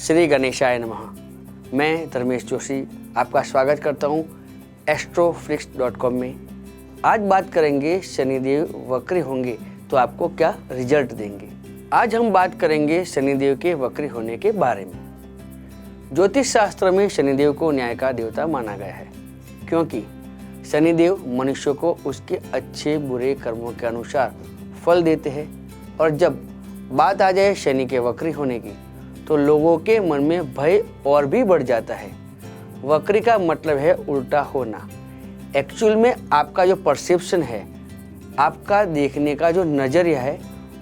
श्री गणेशाय नमः। मैं धर्मेश जोशी आपका स्वागत करता हूँ astroflix.com में। आज बात करेंगे शनिदेव वक्री होंगे तो आपको क्या रिजल्ट देंगे। आज हम बात करेंगे शनिदेव के वक्री होने के बारे में। ज्योतिष शास्त्र में शनिदेव को न्याय का देवता माना गया है, क्योंकि शनिदेव मनुष्य को उसके अच्छे बुरे कर्मों के अनुसार फल देते हैं। और जब बात आ जाए शनि के वक्री होने की तो लोगों के मन में भय और भी बढ़ जाता है। वक्री का मतलब है उल्टा होना। एक्चुअल में आपका जो परसेप्शन है, आपका देखने का जो नज़रिया है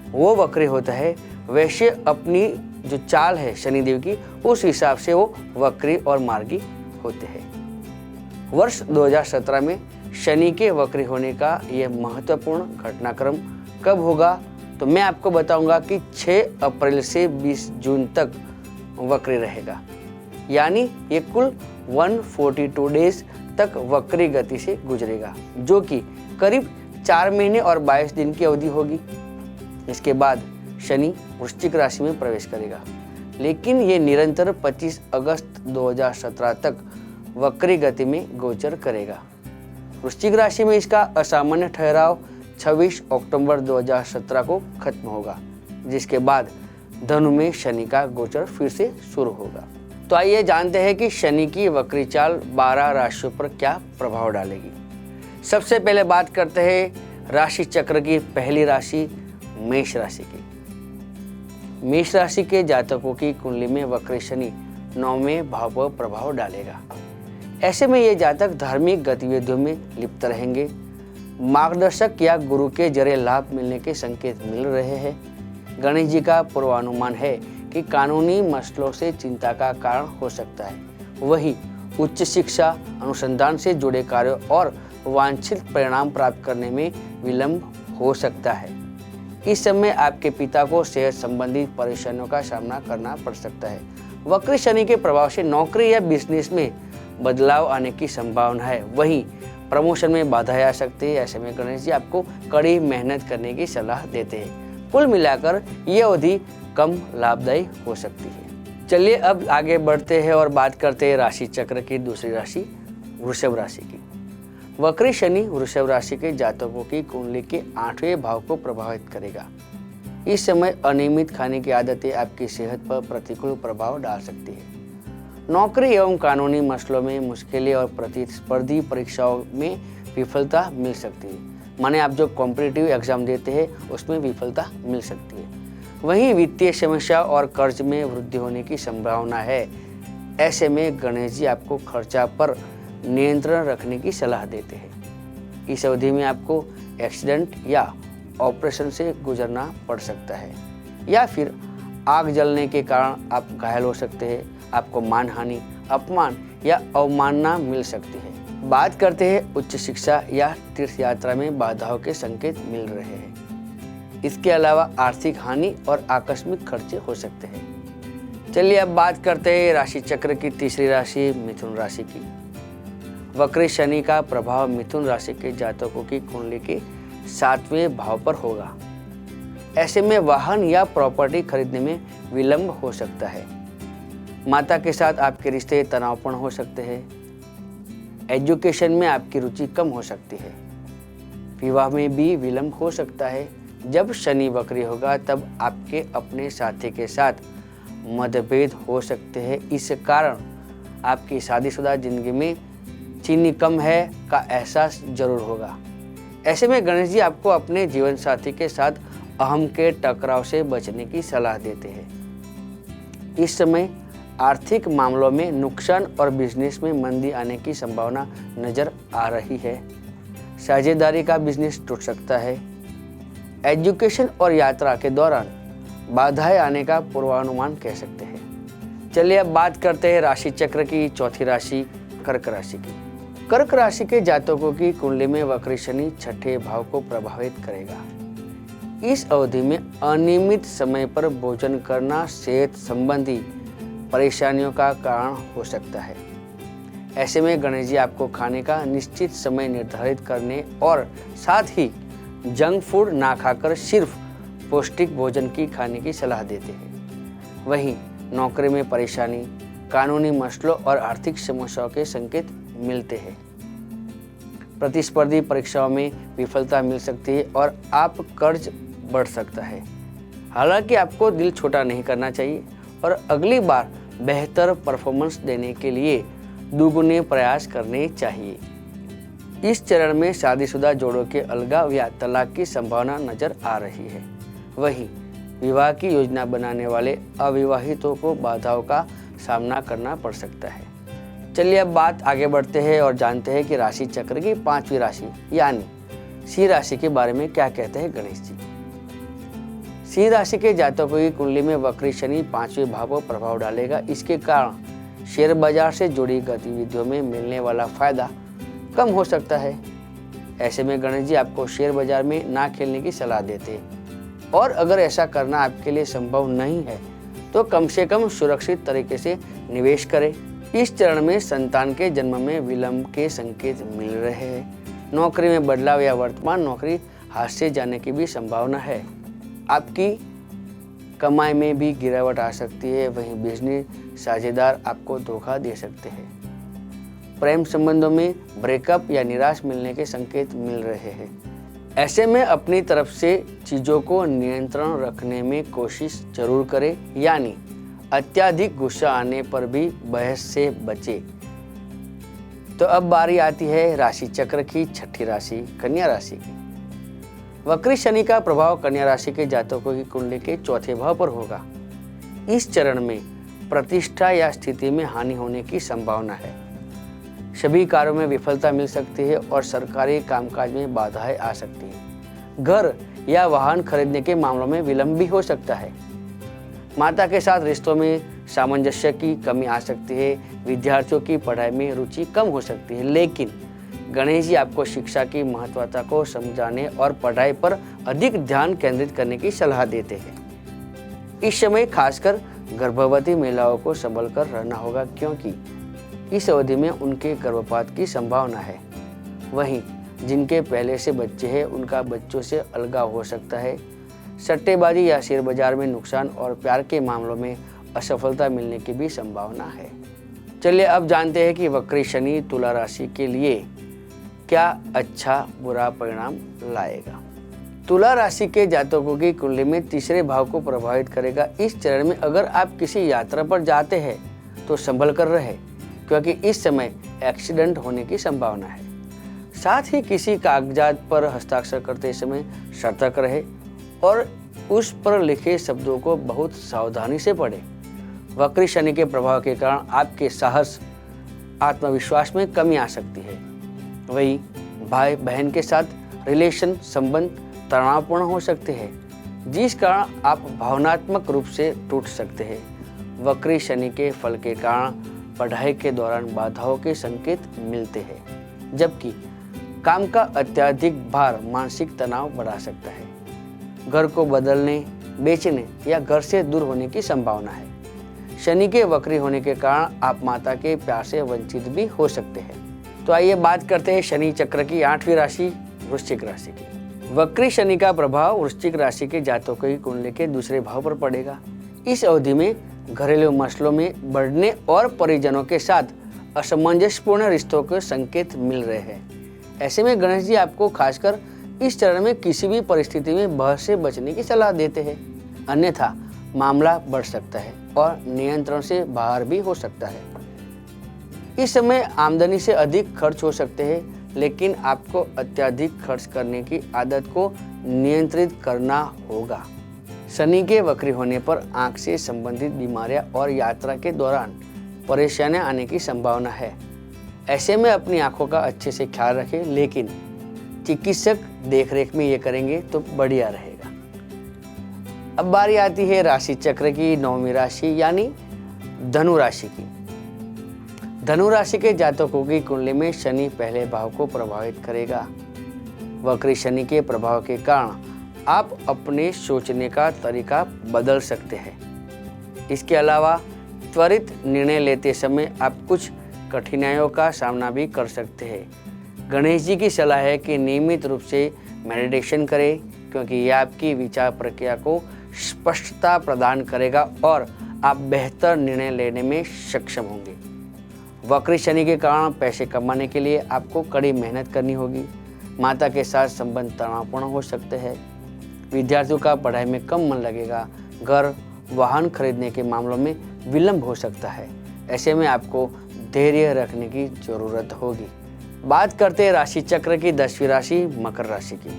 वो वक्री होता है। वैसे अपनी जो चाल है शनिदेव की, उस हिसाब से वो वक्री और मार्गी होते हैं। वर्ष 2017 में शनि के वक्री होने का यह महत्वपूर्ण घटनाक्रम कब होगा, तो मैं आपको बताऊंगा कि 6 अप्रैल से 20 जून तक वक्री रहेगा। यानी ये कुल 142 डेज तक वक्री गति से गुजरेगा, जो कि करीब 4 महीने और 22 दिन की अवधि होगी। इसके बाद शनि वृश्चिक राशि में प्रवेश करेगा, लेकिन ये निरंतर 25 अगस्त 2017 तक वक्री गति में गोचर करेगा। वृश्चिक राशि में इसका असामान्य ठहराव 26 अक्टूबर 2017 को खत्म होगा, जिसके बाद धनु में शनि का गोचर फिर से शुरू होगा। तो आइए जानते हैं कि शनि की वक्री चाल 12 राशियों पर क्या प्रभाव डालेगी। सबसे पहले बात करते हैं राशि चक्र की पहली राशि मेष राशि की। मेष राशि के जातकों की कुंडली में वक्री शनि 9वें भाव पर प्रभाव डालेगा। ऐसे में ये जातक धार्मिक गतिविधियों में लिप्त रहेंगे। मार्गदर्शक या गुरु के जरिए लाभ मिलने के संकेत मिल रहे हैं। गणेश जी का पूर्वानुमान है कि कानूनी मसलों से चिंता का कारण हो सकता है। वहीं उच्च शिक्षा, अनुसंधान से जुड़े कार्यों और वांछित परिणाम प्राप्त करने में विलंब हो सकता है। इस समय आपके पिता को सेहत संबंधी परेशानियों का सामना करना पड़ सकता है। वक्री शनि के प्रभाव से नौकरी या बिजनेस में बदलाव आने की संभावना है। वहीं प्रमोशन में बाधाएं आ सकती है। ऐसे में गणेश जी आपको कड़ी मेहनत करने की सलाह देते हैं। कुल मिलाकर ये अवधि कम लाभदायी हो सकती है। चलिए अब आगे बढ़ते हैं और बात करते हैं राशि चक्र की दूसरी राशि वृषभ राशि की। वक्री शनि वृषभ राशि के जातकों की कुंडली के 8वें भाव को प्रभावित करेगा। इस समय अनियमित खाने की आदतें आपकी सेहत पर प्रतिकूल प्रभाव डाल सकती है। नौकरी एवं कानूनी मसलों में मुश्किलें और प्रतिस्पर्धी परीक्षाओं में विफलता मिल सकती है। माने आप जो कॉम्पिटिटिव एग्जाम देते हैं उसमें विफलता मिल सकती है। वहीं वित्तीय समस्या और कर्ज में वृद्धि होने की संभावना है। ऐसे में गणेश जी आपको खर्चा पर नियंत्रण रखने की सलाह देते हैं। इस अवधि में आपको एक्सीडेंट या ऑपरेशन से गुजरना पड़ सकता है, या फिर आग जलने के कारण आप घायल हो सकते हैं। आपको मानहानि, अपमान या अवमानना मिल सकती है। बात करते हैं उच्च शिक्षा या तीर्थ यात्रा में बाधाओं के संकेत मिल रहे हैं। इसके अलावा आर्थिक हानि और आकस्मिक खर्चे हो सकते हैं। चलिए अब बात करते हैं राशि चक्र की तीसरी राशि मिथुन राशि की। वक्री शनि का प्रभाव मिथुन राशि के जातकों की कुंडली के 7वें भाव पर होगा। ऐसे में वाहन या प्रॉपर्टी खरीदने में विलंब हो सकता है। माता के साथ आपके रिश्ते तनावपूर्ण हो सकते हैं। एजुकेशन में आपकी रुचि कम हो सकती है। विवाह में भी विलंब हो सकता है। जब शनि वक्री होगा तब आपके अपने साथी के साथ मतभेद हो सकते हैं। इस कारण आपकी शादीशुदा जिंदगी में चीनी कम है का एहसास जरूर होगा। ऐसे में गणेश जी आपको अपने जीवन साथी के साथ अहम के टकराव से बचने की सलाह देते हैं। इस समय आर्थिक मामलों में नुकसान और बिजनेस में मंदी आने की संभावना नजर आ रही है। साझेदारी का बिजनेस टूट सकता है। एजुकेशन और यात्रा के दौरान बाधाएं आने का पूर्वानुमान कह सकते हैं। चलिए अब बात करते हैं राशि चक्र की चौथी राशि कर्क राशि की। कर्क राशि के जातकों की कुंडली में वक्री शनि 6ठे भाव को प्रभावित करेगा। इस अवधि में अनियमित समय पर भोजन करना सेहत संबंधी परेशानियों का कारण हो सकता है। ऐसे में गणेश जी आपको खाने का निश्चित समय निर्धारित करने और साथ ही जंक फूड ना खाकर सिर्फ पौष्टिक भोजन की खाने की सलाह देते हैं। वहीं नौकरी में परेशानी, कानूनी मसलों और आर्थिक समस्याओं के संकेत मिलते हैं। प्रतिस्पर्धी परीक्षाओं में विफलता मिल सकती है और आप कर्ज बढ़ सकता है। हालांकि आपको दिल छोटा नहीं करना चाहिए और अगली बार बेहतर परफॉर्मेंस देने के लिए दुगुने प्रयास करने चाहिए। इस चरण में शादीशुदा जोड़ों के अलगाव या तलाक की संभावना नजर आ रही है। वहीं विवाह की योजना बनाने वाले अविवाहितों को बाधाओं का सामना करना पड़ सकता है। चलिए अब बात आगे बढ़ते हैं और जानते हैं कि राशि चक्र की 5वीं राशि यानी सिंह राशि के बारे में क्या कहते हैं गणेश जी। सिंह राशि के जातकों की कुंडली में वक्री शनि 5वें भाव पर प्रभाव डालेगा। इसके कारण शेयर बाजार से जुड़ी गतिविधियों में मिलने वाला फायदा कम हो सकता है। ऐसे में गणेश जी आपको शेयर बाजार में ना खेलने की सलाह देते हैं और अगर ऐसा करना आपके लिए संभव नहीं है तो कम से कम सुरक्षित तरीके से निवेश करें। इस चरण में संतान के जन्म में विलंब के संकेत मिल रहे हैं। नौकरी में बदलाव या वर्तमान नौकरी हाथ से जाने की भी संभावना है। आपकी कमाई में भी गिरावट आ सकती है। वहीं बिजनेस साझेदार आपको धोखा दे सकते हैं। प्रेम संबंधों में ब्रेकअप या निराश मिलने के संकेत मिल रहे हैं। ऐसे में अपनी तरफ से चीज़ों को नियंत्रण रखने में कोशिश जरूर करें, यानी अत्यधिक गुस्सा आने पर भी बहस से बचे। तो अब बारी आती है राशि चक्र की 6ठी राशि कन्या राशि की। वक्री शनि का प्रभाव कन्या राशि के जातकों की कुंडली के 4थे भाव पर होगा। इस चरण में प्रतिष्ठा या स्थिति में हानि होने की संभावना है। सभी कार्यों में विफलता मिल सकती है और सरकारी कामकाज में बाधाएं आ सकती हैं। घर या वाहन खरीदने के मामलों में विलंब भी हो सकता है। माता के साथ रिश्तों में सामंजस्य की कमी आ सकती है। विद्यार्थियों की पढ़ाई में रुचि कम हो सकती है, लेकिन गणेश जी आपको शिक्षा की महत्वता को समझाने और पढ़ाई पर अधिक ध्यान केंद्रित करने की सलाह देते हैं। इस समय खासकर गर्भवती महिलाओं को संभल कर रहना होगा, क्योंकि इस अवधि में उनके गर्भपात की संभावना है। वहीं जिनके पहले से बच्चे हैं उनका बच्चों से अलगाव हो सकता है। सट्टेबाजी या शेयर बाजार में नुकसान और प्यार के मामलों में असफलता मिलने की भी संभावना है। चलिए अब जानते हैं कि वक्री शनि तुला राशि के लिए क्या अच्छा बुरा परिणाम लाएगा। तुला राशि के जातकों की कुंडली में 3रे भाव को प्रभावित करेगा। इस चरण में अगर आप किसी यात्रा पर जाते हैं तो संभल कर रहे, क्योंकि इस समय एक्सीडेंट होने की संभावना है। साथ ही किसी कागजात पर हस्ताक्षर करते समय सतर्क रहे और उस पर लिखे शब्दों को बहुत सावधानी से पढ़ें। वक्री शनि के प्रभाव के कारण आपके साहस, आत्मविश्वास में कमी आ सकती है। वही भाई बहन के साथ रिलेशन संबंध तनावपूर्ण हो सकते हैं, जिस कारण आप भावनात्मक रूप से टूट सकते हैं। वक्री शनि के फल के कारण पढ़ाई के दौरान बाधाओं के संकेत मिलते हैं, जबकि काम का अत्यधिक भार मानसिक तनाव बढ़ा सकता है। घर को बदलने, बेचने या घर से दूर होने की संभावना है। शनि के वक्री होने के कारण आप माता के प्यार से वंचित भी हो सकते हैं। तो आइए बात करते हैं शनि चक्र की 8वीं राशि वृश्चिक राशि की। वक्री शनि का प्रभाव वृश्चिक राशि के जातकों की कुंडली के 2रे भाव पर पड़ेगा। इस अवधि में घरेलू मसलों में बढ़ने और परिजनों के साथ असमंजसपूर्ण रिश्तों के संकेत मिल रहे हैं। ऐसे में गणेश जी आपको खासकर इस चरण में किसी भी परिस्थिति में बहस से बचने की सलाह देते हैं, अन्यथा मामला बढ़ सकता है और नियंत्रण से बाहर भी हो सकता है। इस समय आमदनी से अधिक खर्च हो सकते हैं, लेकिन आपको अत्यधिक खर्च करने की आदत को नियंत्रित करना होगा। शनि के वक्री होने पर आंख से संबंधित बीमारियां और यात्रा के दौरान परेशानियां आने की संभावना है। ऐसे में अपनी आंखों का अच्छे से ख्याल रखें, लेकिन चिकित्सक देखरेख में ये करेंगे तो बढ़िया रहेगा। अब बारी आती है राशि चक्र की 9वीं राशि यानी धनु राशि की। धनु राशि के जातकों की कुंडली में शनि पहले भाव को प्रभावित करेगा। वक्री शनि के प्रभाव के कारण आप अपने सोचने का तरीका बदल सकते हैं। इसके अलावा त्वरित निर्णय लेते समय आप कुछ कठिनाइयों का सामना भी कर सकते हैं। गणेश जी की सलाह है कि नियमित रूप से मेडिटेशन करें, क्योंकि यह आपकी विचार प्रक्रिया को स्पष्टता प्रदान करेगा और आप बेहतर निर्णय लेने में सक्षम होंगे। वक्री शनि के कारण पैसे कमाने के लिए आपको कड़ी मेहनत करनी होगी। माता के साथ संबंध तनावपूर्ण हो सकते हैं। विद्यार्थियों का पढ़ाई में कम मन लगेगा। घर वाहन खरीदने के मामलों में विलंब हो सकता है। ऐसे में आपको धैर्य रखने की जरूरत होगी। बात करते हैं राशि चक्र की 10वीं राशि मकर राशि की।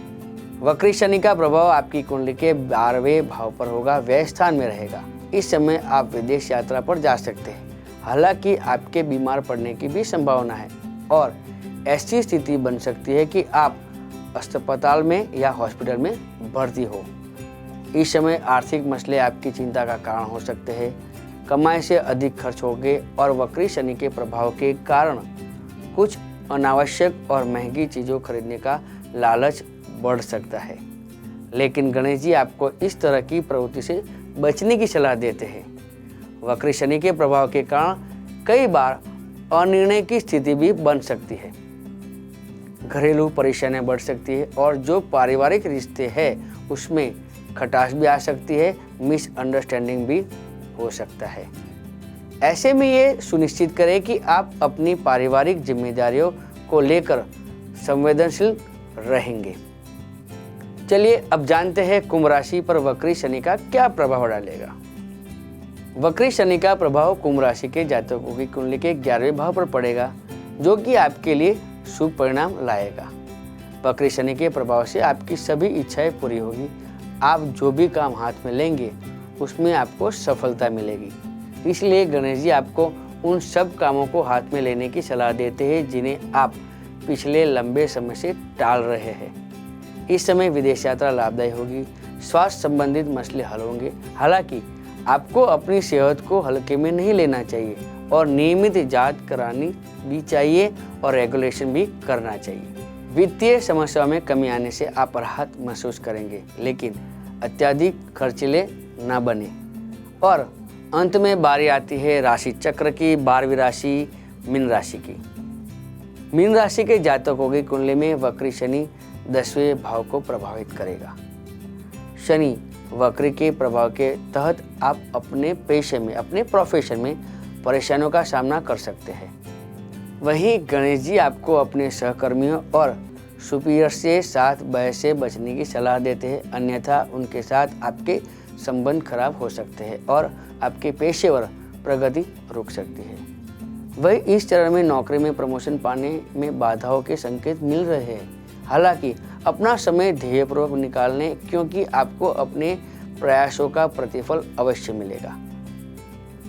वक्री शनि का प्रभाव आपकी कुंडली के 12वें भाव पर होगा, व्यय स्थान में रहेगा। इस समय आप विदेश यात्रा पर जा सकते हैं। हालांकि आपके बीमार पड़ने की भी संभावना है और ऐसी स्थिति बन सकती है कि आप अस्पताल में या हॉस्पिटल में भर्ती हो। इस समय आर्थिक मसले आपकी चिंता का कारण हो सकते हैं। कमाई से अधिक खर्च होंगे और वक्री शनि के प्रभाव के कारण कुछ अनावश्यक और महंगी चीज़ों खरीदने का लालच बढ़ सकता है। लेकिन गणेश जी आपको इस तरह की प्रवृत्ति से बचने की सलाह देते हैं। वक्री शनि के प्रभाव के कारण कई बार अनिर्णय की स्थिति भी बन सकती है। घरेलू परेशानियां बढ़ सकती है और जो पारिवारिक रिश्ते हैं उसमें खटास भी आ सकती है, मिसअंडरस्टैंडिंग भी हो सकता है। ऐसे में ये सुनिश्चित करें कि आप अपनी पारिवारिक जिम्मेदारियों को लेकर संवेदनशील रहेंगे। चलिए अब जानते हैं कुंभ राशि पर वक्री शनि का क्या प्रभाव डालेगा। वक्री शनि का प्रभाव कुंभ राशि के जातकों की कुंडली के 11वें भाव पर पड़ेगा, जो कि आपके लिए शुभ परिणाम लाएगा। वक्री शनि के प्रभाव से आपकी सभी इच्छाएं पूरी होगी। आप जो भी काम हाथ में लेंगे उसमें आपको सफलता मिलेगी। इसलिए गणेश जी आपको उन सब कामों को हाथ में लेने की सलाह देते हैं जिन्हें आप पिछले लंबे समय से टाल रहे हैं। इस समय विदेश यात्रा लाभदायी होगी। स्वास्थ्य संबंधित मसले हल होंगे। हालांकि आपको अपनी सेहत को हल्के में नहीं लेना चाहिए और नियमित जांच करानी भी चाहिए और रेगुलेशन भी करना चाहिए। वित्तीय समस्याओं में कमी आने से आप राहत महसूस करेंगे, लेकिन अत्यधिक खर्चीले न बने। और अंत में बारी आती है राशि चक्र की 12वीं राशि मीन राशि की। मीन राशि के जातकों की कुंडली में वक्री शनि 10वें भाव को प्रभावित करेगा। शनि वक्री के प्रभाव के तहत आप अपने पेशे में, अपने प्रोफेशन में परेशानियों का सामना कर सकते हैं। वहीं गणेश जी आपको अपने सहकर्मियों और सुपीरियर से साथ बहस से बचने की सलाह देते हैं, अन्यथा उनके साथ आपके संबंध खराब हो सकते हैं और आपके पेशेवर प्रगति रुक सकती है। वही इस चरण में नौकरी में प्रमोशन पाने में बाधाओं के संकेत मिल रहे हैं। हालांकि अपना समय ध्येयपूर्वक निकालने, क्योंकि आपको अपने प्रयासों का प्रतिफल अवश्य मिलेगा।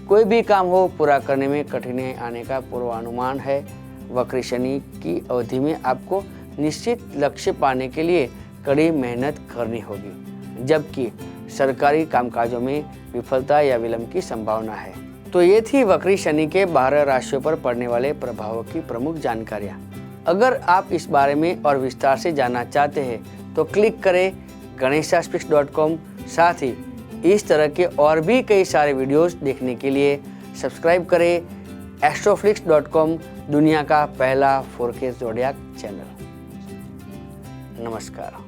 कोई भी काम हो पूरा करने में कठिनाई आने का पूर्वानुमान है। वक्री शनि की अवधि में आपको निश्चित लक्ष्य पाने के लिए कड़ी मेहनत करनी होगी, जबकि सरकारी कामकाजों में विफलता या विलंब की संभावना है। तो ये थी वक्री शनि के 12 राशियों पर पड़ने वाले प्रभावों की प्रमुख जानकारियाँ। अगर आप इस बारे में और विस्तार से जानना चाहते हैं तो क्लिक करें ganeshaspix.com। साथ ही इस तरह के और भी कई सारे वीडियोस देखने के लिए सब्सक्राइब करें astroflix.com, दुनिया का पहला 4K ज़ोडिएक चैनल। नमस्कार।